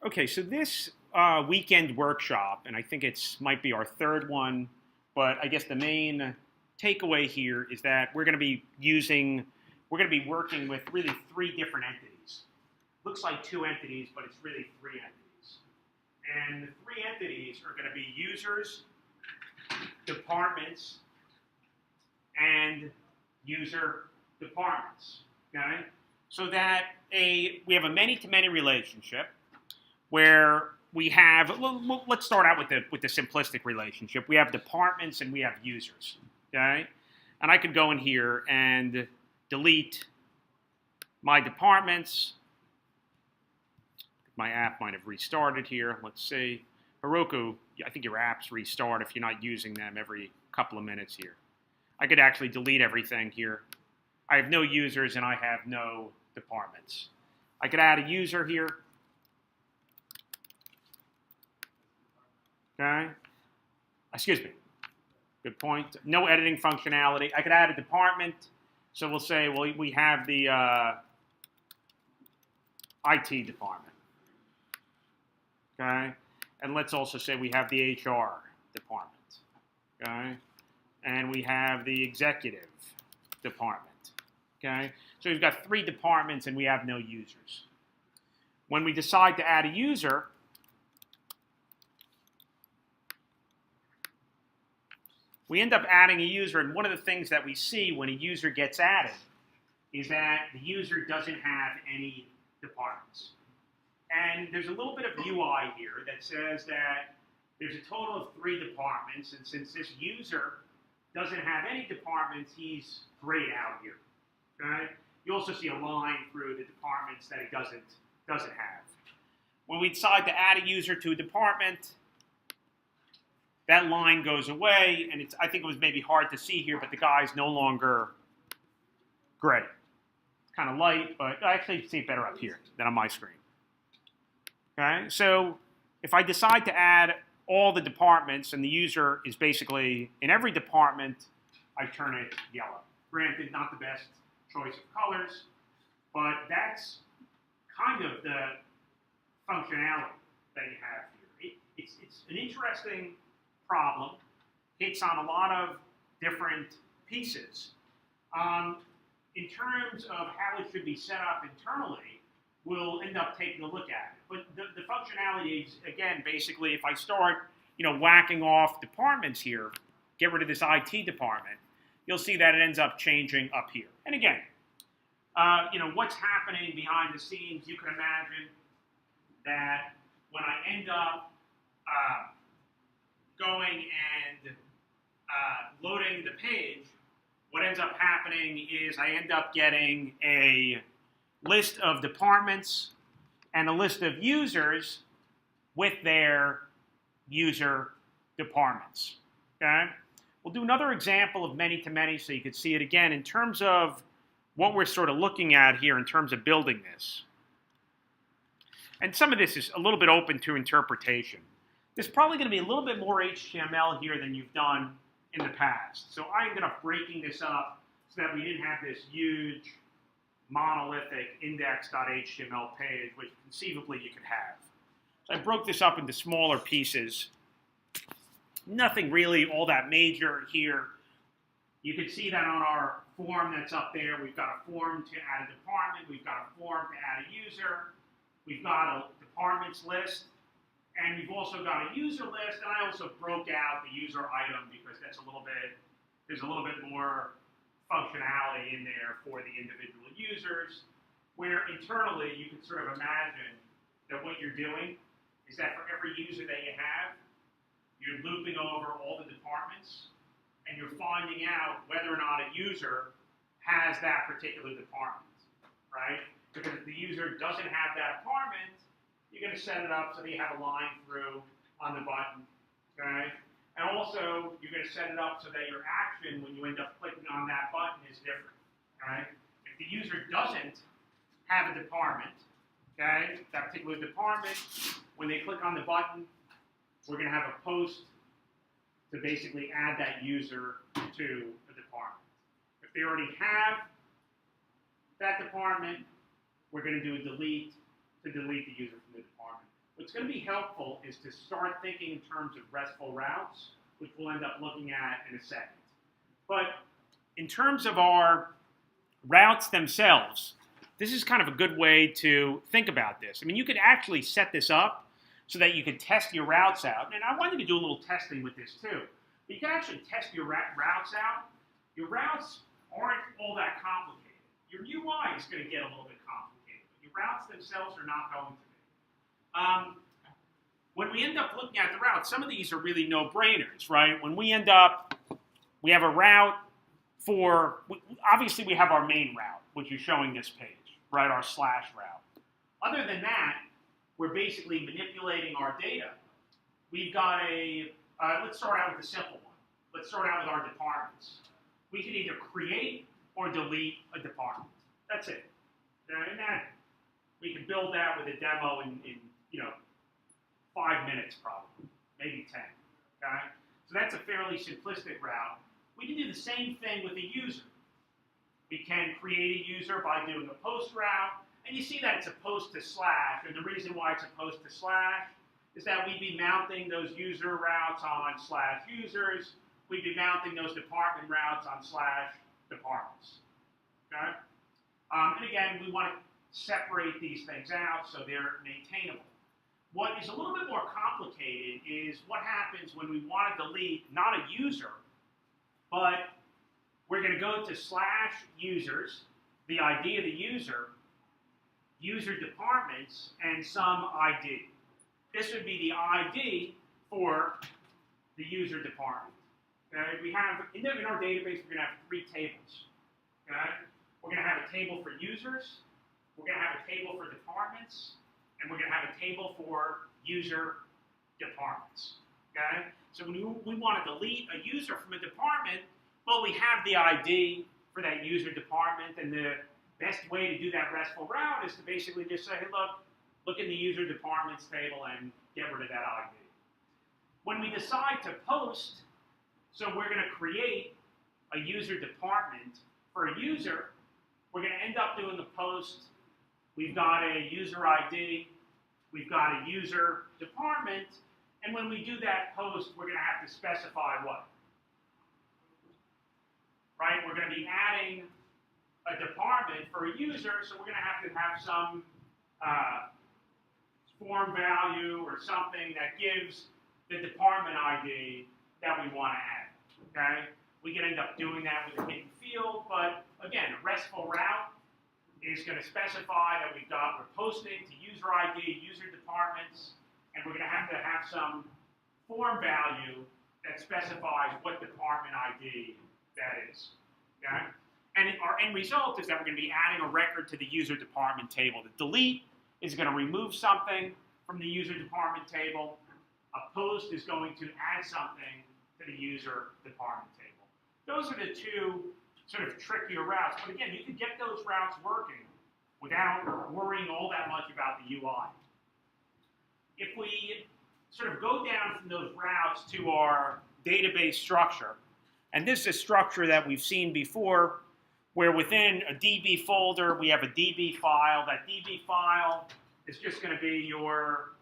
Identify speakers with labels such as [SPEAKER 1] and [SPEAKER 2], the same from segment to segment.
[SPEAKER 1] Okay, so this weekend workshop, and I think it's might be our third one, but I guess the main takeaway here is that we're going to be working with really three different entities. Looks like two entities, but it's really three entities. And the three entities are going to be users, departments, and user departments. Okay, so that we have a many-to-many relationship where we have, let's start out with the simplistic relationship. We have departments and we have users, okay? And I could go in here and delete my departments. My app might have restarted here. Let's see. Heroku, I think your apps restart if you're not using them every couple of minutes here. I could actually delete everything here. I have no users and I have no departments. I could add a user here. Okay, excuse me, good point. No editing functionality. I could add a department. So we'll say, well, we have the IT department. Okay, and let's also say we have the HR department. Okay, and we have the executive department. Okay, so we've got three departments and we have no users. When we decide to add a user, we end up adding a user, and one of the things that we see when a user gets added is that the user doesn't have any departments. And there's a little bit of UI here that says that there's a total of 3 departments, and since this user doesn't have any departments, he's grayed out here. Okay? You also see a line through the departments that he doesn't have. When we decide to add a user to a department, that line goes away, and I think it was maybe hard to see here, but the guy's no longer gray. It's kind of light, but I actually see it better up here than on my screen. Okay, so if I decide to add all the departments and the user is basically in every department, I turn it yellow. Granted, not the best choice of colors, but that's kind of the functionality that you have here. It's an interesting problem, hits on a lot of different pieces. In terms of how it should be set up internally, we'll end up taking a look at it. But the functionality is, again, basically if I start, whacking off departments here, get rid of this IT department, you'll see that it ends up changing up here. And again, what's happening behind the scenes, you can imagine that when I end up going and loading the page, what ends up happening is I end up getting a list of departments and a list of users with their user departments. Okay? We'll do another example of many-to-many so you can see it again in terms of what we're sort of looking at here in terms of building this. And some of this is a little bit open to interpretation. There's probably going to be a little bit more HTML here than you've done in the past. So I ended up breaking this up so that we didn't have this huge monolithic index.html page, which conceivably you could have. So I broke this up into smaller pieces. Nothing really all that major here. You can see that on our form that's up there. We've got a form to add a department. We've got a form to add a user. We've got a departments list. And we've also got a user list, and I also broke out the user item because there's a little bit more functionality in there for the individual users, where internally you can sort of imagine that what you're doing is that for every user that you have, you're looping over all the departments, and you're finding out whether or not a user has that particular department, right? Because if the user doesn't have that department, you're going to set it up so that you have a line through on the button, okay? And also, you're going to set it up so that your action, when you end up clicking on that button, is different, okay? If the user doesn't have a department, okay, that particular department, when they click on the button, we're going to have a post to basically add that user to the department. If they already have that department, we're going to do a delete to delete the user from the department, what's going to be helpful is to start thinking in terms of RESTful routes, which we'll end up looking at in a second. But in terms of our routes themselves, this is kind of a good way to think about this. I mean, you could actually set this up so that you could test your routes out. And I wanted to do a little testing with this too. But you can actually test your routes out. Your routes aren't all that complicated. Your UI is going to get a little bit complicated, but your routes themselves are not going to be. When we end up looking at the routes, some of these are really no-brainers, right? When we have a route for, obviously we have our main route, which is showing this page, right, our slash route. Other than that, we're basically manipulating our data. We've got let's start out with the simple one. Let's start out with our departments. We can either create or delete a department. That's it. And that, we can build that with a demo in 5 minutes probably, maybe 10, okay? So that's a fairly simplistic route. We can do the same thing with a user. We can create a user by doing a post route, and you see that it's a post to slash, and the reason why it's a post to slash is that we'd be mounting those user routes on slash users, we'd be mounting those department routes on slash departments, okay? And again, we want to separate these things out so they're maintainable. What is a little bit more complicated is what happens when we want to delete not a user, but we're going to go to slash users, the ID of the user, user departments, and some ID. This would be the ID for the user department. Okay? We have, in our database, we're going to have 3 tables. Okay? We're going to have a table for users, we're going to have a table for departments, and we're going to have a table for user departments. Okay? So when we want to delete a user from a department, well, we have the ID for that user department, and the best way to do that RESTful route is to basically just say, hey, look in the user departments table and get rid of that ID. When we decide to post, so we're going to create a user department for a user, we're going to end up doing the post. We've got a user ID, we've got a user department, and when we do that post, we're going to have to specify what? Right? We're going to be adding a department for a user, so we're going to have some form value or something that gives the department ID that we want to add. Okay? We can end up doing that with a hidden field, but again, a RESTful route is going to specify that we're posting to user ID, user departments, and we're going to have some form value that specifies what department ID that is. Okay? And our end result is that we're going to be adding a record to the user department table. The delete is going to remove something from the user department table. A post is going to add something to the user department table. Those are the 2 sort of trickier routes. But again, you can get those routes working without worrying all that much about the UI. If we sort of go down from those routes to our database structure, and this is a structure that we've seen before, where within a DB folder, we have a DB file. That DB file is just going to be your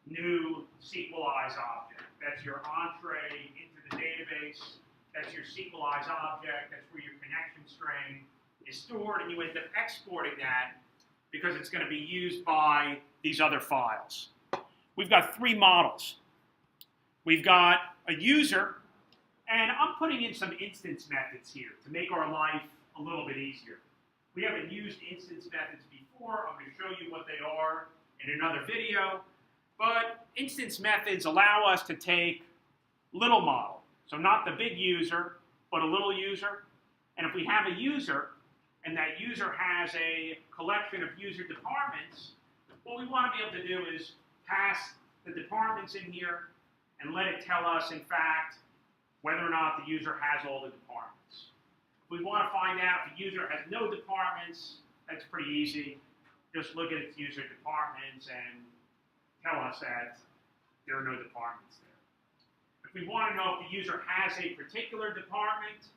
[SPEAKER 1] new SQLize object. That's your entree into the database. That's your SQLize object. That's where your connection string is stored, and you end up exporting that because it's going to be used by these other files. We've got 3 models. We've got a user, and I'm putting in some instance methods here to make our life a little bit easier. We haven't used instance methods before. I'm going to show you what they are in another video. But instance methods allow us to take little model, so not the big user, but a little user. And if we have a user, and that user has a collection of user departments, what we want to be able to do is pass the departments in here and let it tell us, in fact, whether or not the user has all the departments. If we want to find out if the user has no departments, that's pretty easy. Just look at its user departments and tell us that there are no departments there. If we want to know if the user has a particular department,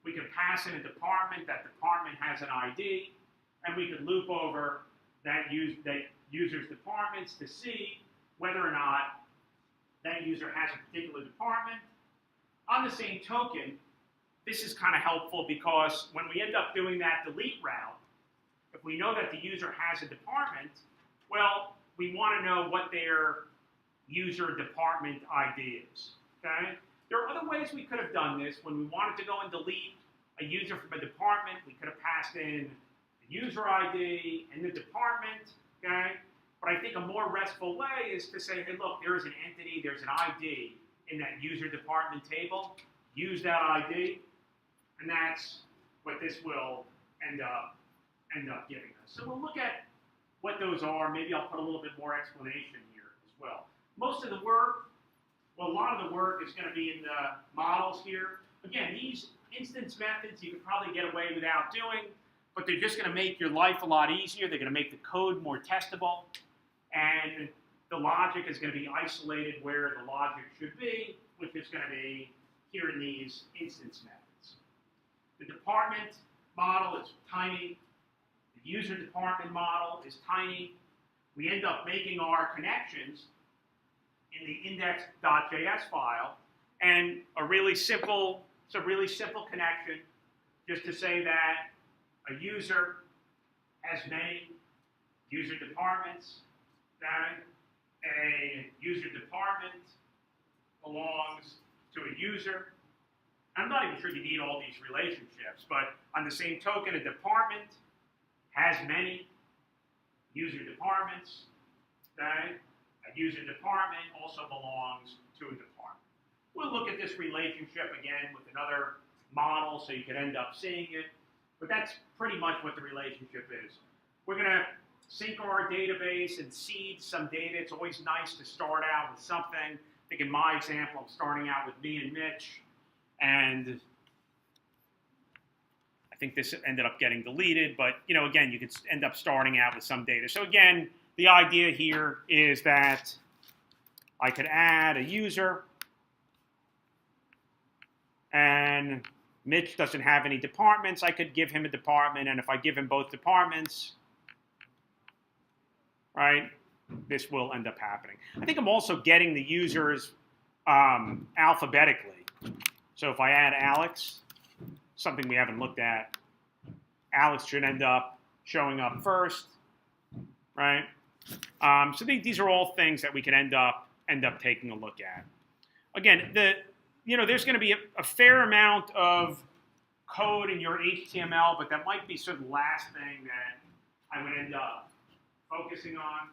[SPEAKER 1] we can pass in a department. That department has an ID, and we could loop over that user's departments to see whether or not that user has a particular department. On the same token, this is kind of helpful because when we end up doing that delete route, if we know that the user has a department, well, we want to know what their user department ID is, okay? There are other ways we could have done this. When we wanted to go and delete a user from a department, we could have passed in the user ID and the department, okay? But I think a more restful way is to say, hey, look, there is an entity, there's an ID in that user department table. Use that ID, and that's what this will end up giving us. So we'll look at what those are. Maybe I'll put a little bit more explanation here as well. Most of the work, well, a lot of the work is going to be in the models here. Again, these instance methods you could probably get away without doing, but they're just going to make your life a lot easier. They're going to make the code more testable, and the logic is going to be isolated where the logic should be, which is going to be here in these instance methods. The department model is tiny. The user department model is tiny. We end up making our connections in the index.js file, and it's a really simple connection, just to say that a user has many user departments, that a user department belongs to a user. I'm not even sure you need all these relationships, but on the same token, a department has many user departments, okay? A user department also belongs to a department. We'll look at this relationship again with another model so you can end up seeing it, but that's pretty much what the relationship is. We're going to sync our database and seed some data. It's always nice to start out with something. I think in my example, I'm starting out with me and Mitch, and I think this ended up getting deleted, but again, you could end up starting out with some data. So again, the idea here is that I could add a user, and Mitch doesn't have any departments. I could give him a department, and if I give him both departments, right, this will end up happening. I think I'm also getting the users alphabetically. So if I add Alex, something we haven't looked at, Alex should end up showing up first, right? So these are all things that we can end up taking a look at. Again, there's going to be a fair amount of code in your HTML, but that might be sort of the last thing that I would end up focusing on.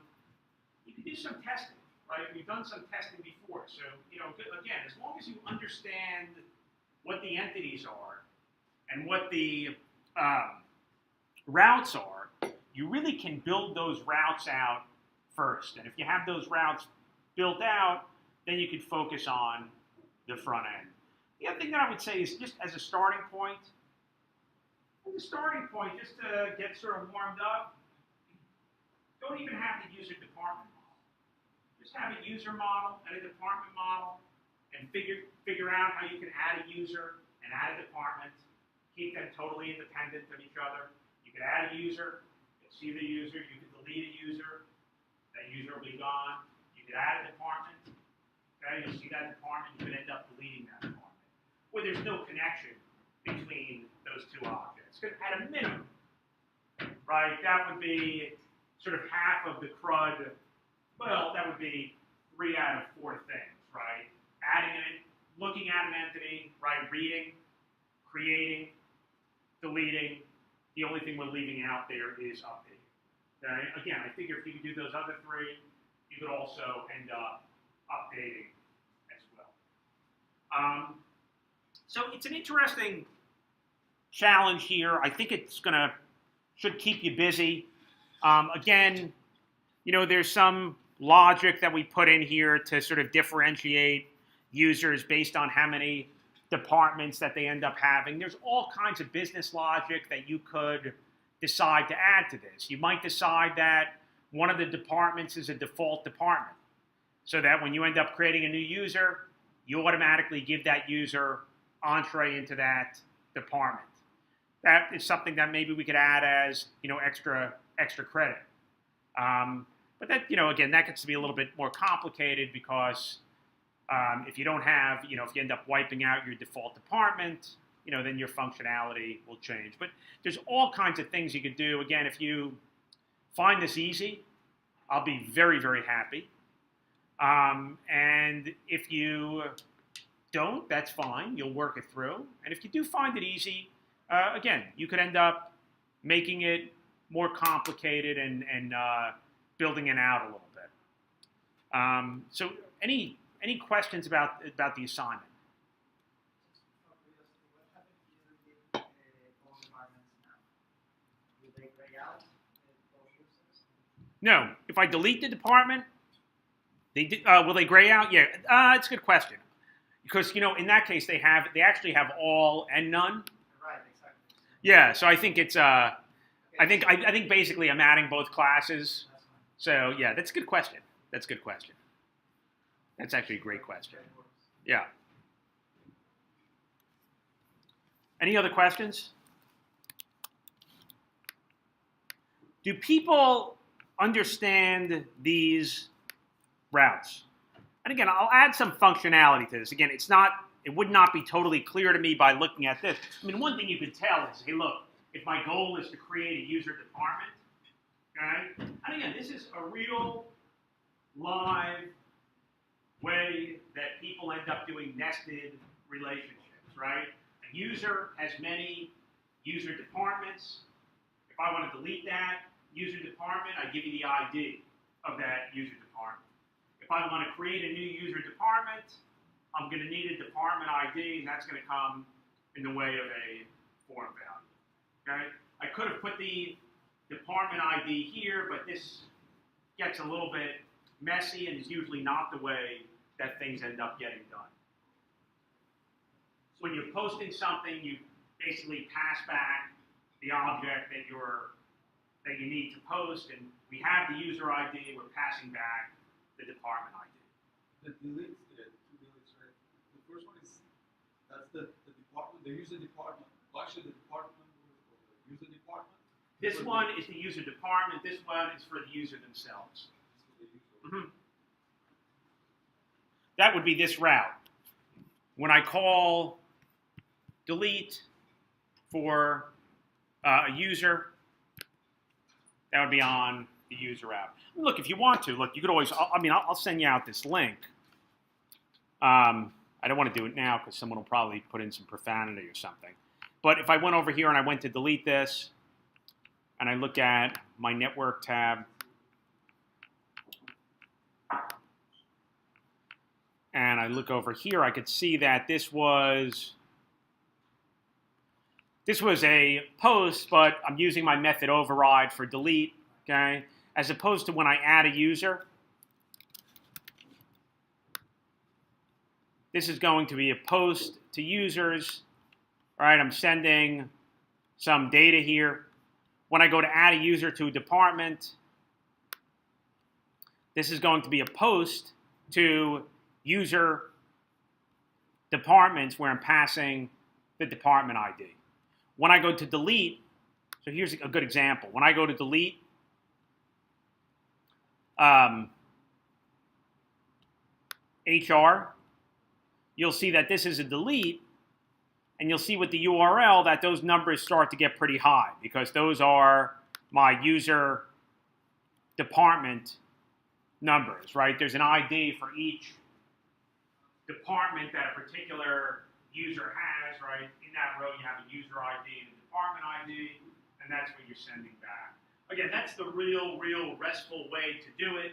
[SPEAKER 1] You can do some testing, right? We've done some testing before, so again, as long as you understand what the entities are and what the routes are, you really can build those routes out first. And if you have those routes built out, then you can focus on the front end. The other thing that I would say is just as a starting point, just to get sort of warmed up, don't even have the user department model. Just have a user model and a department model, and figure out how you can add a user and add a department. Keep them totally independent of each other. You can add a user, you'll see the user, you can delete a user, that user will be gone. You can add a department, okay, you'll see that department, you can end up deleting that department. Where there's no connection between those two objects. At a minimum, right, that would be sort of half of the CRUD. Well, that would be 3 out of 4 things, right? Looking at an entity, right, reading, creating, deleting. The only thing we're leaving out there is updating. Okay? Again, I figure if you could do those other 3, you could also end up updating as well. So it's an interesting challenge here. I think it's should keep you busy. Again, there's some logic that we put in here to sort of differentiate users based on how many departments that they end up having. There's all kinds of business logic that you could decide to add to this. You might decide that one of the departments is a default department, so that when you end up creating a new user, you automatically give that user entree into that department. That is something that maybe we could add as extra credit. But that, again, that gets to be a little bit more complicated because if you don't have, if you end up wiping out your default department, then your functionality will change. But there's all kinds of things you could do. Again, if you find this easy, I'll be very, very happy. And if you don't, that's fine. You'll work it through. And if you do find it easy, again, you could end up making it more complicated and building it out a little bit. So any questions about the assignment? No. If I delete the department, will they gray out? Yeah, it's a good question. Because in that case they actually have all and none.
[SPEAKER 2] Right, exactly.
[SPEAKER 1] Yeah, so I think it's I think basically I'm adding both classes. So yeah, that's a good question. That's a good question. That's actually a great question. Yeah. Any other questions? Do people understand these routes? And again, I'll add some functionality to this. Again, it would not be totally clear to me by looking at this. I mean, one thing you could tell is, hey, look, if my goal is to create a user department, okay? And again, this is a real live way that people end up doing nested relationships, right? A user has many user departments. If I want to delete that user department, I give you the ID of that user department. If I want to create a new user department, I'm going to need a department ID, and that's going to come in the way of a form value. Okay? I could have put the department ID here, but this gets a little bit messy and is usually not the way that things end up getting done. So when you're posting something, you basically pass back the object that you need to post, and we have the user ID, we're passing back the department ID.
[SPEAKER 3] The deletes, the two deletes, right? The first one is, that's the department, the user department. Well, actually, the department or the user department.
[SPEAKER 1] This one is the user department. This one is for the user themselves. Mm-hmm. That would be this route. When I call delete for a user, that would be on the user route. Look, if you want to, look, you could always, I'll send you out this link. I don't want to do it now because someone will probably put in some profanity or something. But if I went over here and I went to delete this, and I look at my network tab, and I look over here, I could see that this was a post, but I'm using my method override for delete, okay? As opposed to when I add a user, this is going to be a post to users, all right? I'm sending some data here. When I go to add a user to a department, this is going to be a post to user departments where I'm passing the department ID. When I go to delete, so here's a good example. When I go to delete, HR, you'll see that this is a delete, and you'll see with the URL that those numbers start to get pretty high because those are my user department numbers, right? There's an ID for each department that a particular user has, right? In that row, you have a user ID and a department ID, and that's what you're sending back. Again, that's the real RESTful way to do it,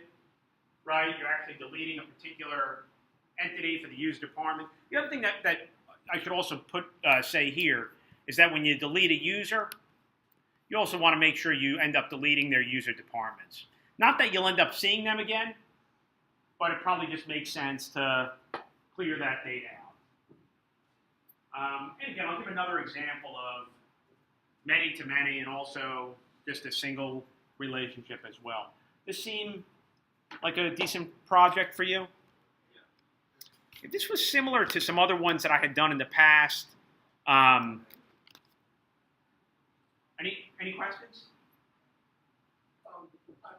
[SPEAKER 1] right? You're actually deleting a particular entity for the user department. The other thing that I should also say here is that when you delete a user, you also want to make sure you end up deleting their user departments. Not that you'll end up seeing them again, but it probably just makes sense to clear that data out. And again, I'll give another example of many-to-many and also just a single relationship as well. This seem like a decent project for you? If this was similar to some other ones that I had done in the past, any questions?
[SPEAKER 2] I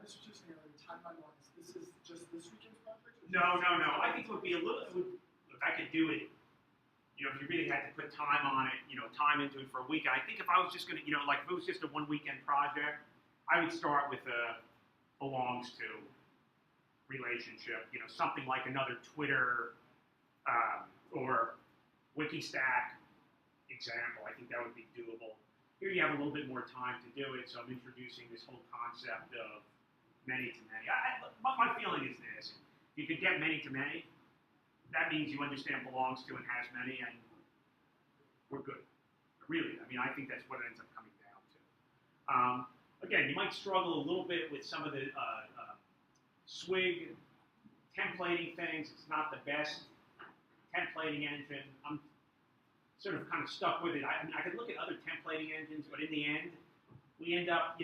[SPEAKER 2] was just saying, the timeline
[SPEAKER 1] No. I think it would be a little. Look, I could do it. You know, if you really had to put time on it, time into it for a week. I think if I was just going to, like if it was just a 1 weekend project, I would start with a belongs to relationship. Something like another Twitter or WikiStack example. I think that would be doable. Here you have a little bit more time to do it, so I'm introducing this whole concept of many to many. My feeling is this: if you could get many to many, that means you understand belongs to and has many, and we're good. Really, I think that's what it ends up coming down to. Again, you might struggle a little bit with some of the swig templating things. It's not the best templating engine. I'm sort of kind of stuck with it. I could look at other templating engines, but in the end, we end up,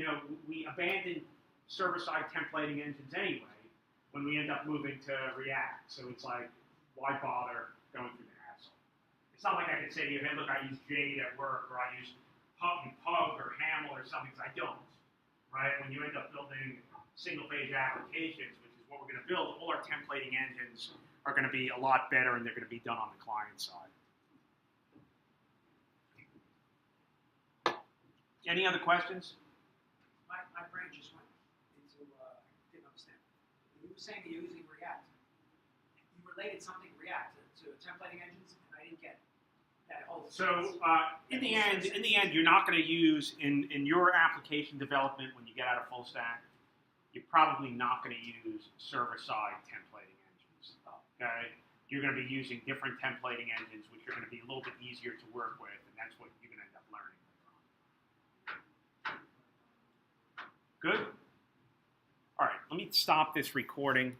[SPEAKER 1] we abandon server-side templating engines anyway when we end up moving to React. So it's like, why bother going through the hassle? It's not like I could say to you, hey, look, I use Jade at work, or I use Pug or Haml or something, because I don't, right? When you end up building single-page applications, which is what we're going to build, all our templating engines are going to be a lot better, and they're going to be done on the client side. Any other questions?
[SPEAKER 2] My brain just went into, didn't understand. You were saying that you're using React. You related something React to templating engines, and I didn't get that whole.
[SPEAKER 1] So in the end, you're not going to use in your application development when you get out of full stack. You're probably not going to use server-side templating engines. Okay, you're going to be using different templating engines, which are going to be a little bit easier to work with, and that's what you're going to end up learning. Good. All right, let me stop this recording.